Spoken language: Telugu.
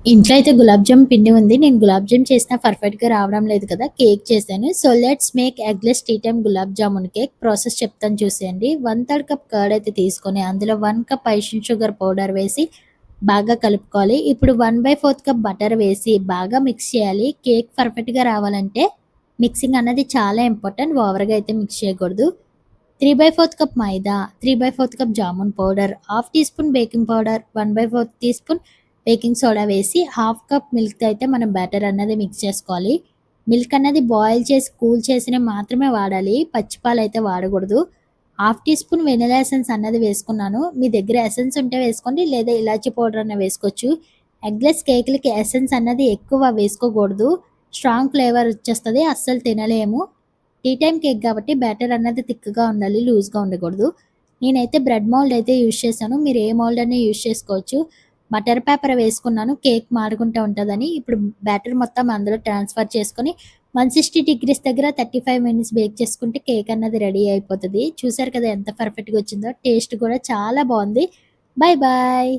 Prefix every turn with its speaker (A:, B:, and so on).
A: ఇంట్లో అయితే గులాబ్ జామ్ పిండి ఉంది. నేను గులాబ్ జామ్ చేసినా పర్ఫెక్ట్‌గా రావడం లేదు కదా! కేక్ చేశాను. So, let's make eggless tea time gulab jamun cake. Process చెప్తాను చూసేయండి. 1/3 కప్ కర్డ్ అయితే తీసుకొని, అందులో 1 కప్ ఐషింగ్ షుగర్ పౌడర్ వేసి బాగా కలుపుకోవాలి. ఇప్పుడు 1/4 కప్ బటర్ వేసి బాగా మిక్స్ చేయాలి. కేక్ పర్ఫెక్ట్‌గా రావాలంటే మిక్సింగ్ అన్నది చాలా ఇంపార్టెంట్. ఓవర్‌గా అయితే మిక్స్ చేయకూడదు. 3/4 cup maida, 3/4 cup jamun powder, half teaspoon baking powder, 1/4 teaspoon baking soda వేసి హాఫ్ కప్ మిల్క్‌తో అయితే మనం బ్యాటర్ అన్నది మిక్స్ చేసుకోవాలి. మిల్క్ అన్నది బాయిల్ చేసి, కూల్ చేసినవి మాత్రమే వాడాలి. పచ్చి పాలైతే వాడకూడదు. Half teaspoon vanilla essence అన్నది వేసుకున్నాను. మీ దగ్గర ఎసెన్స్ ఉంటే వేసుకోండి. లేదా ఇలాచీ పౌడర్ అన్నా వేసుకోవచ్చు. ఎగ్‌లెస్ కేకులకి ఎసెన్స్ అన్నది ఎక్కువ వేసుకోకూడదు. స్ట్రాంగ్ ఫ్లేవర్ వచ్చేస్తది. అస్సలు తినలేము. టీ టైమ్ కేక్ కాబట్టి బ్యాటర్ అన్నది థిక్‌గా ఉండాలి. లూజ్‌గా ఉండకూడదు. నేనైతే బ్రెడ్ మౌల్డ్ అయితే యూజ్ చేశాను. మీరు ఏ మౌల్డ్ అన్నా యూజ్ చేసుకోవచ్చు. బటర్ పేపర్ వేసుకున్నాను. కేక్ మాడకుండా ఉంటదని. ఇప్పుడు బ్యాటర్ మొత్తం అందులో ట్రాన్స్‌ఫర్ చేసుకొని 160 డిగ్రీస్ దగ్గర 35 మినిట్స్ బేక్ చేసుకుంటే కేక్ అన్నది రెడీ అయిపోతది. చూసారు కదా ఎంత పర్ఫెక్ట్‌గా వచ్చిందో. టేస్ట్ కూడా చాలా బావుంది. Bye bye.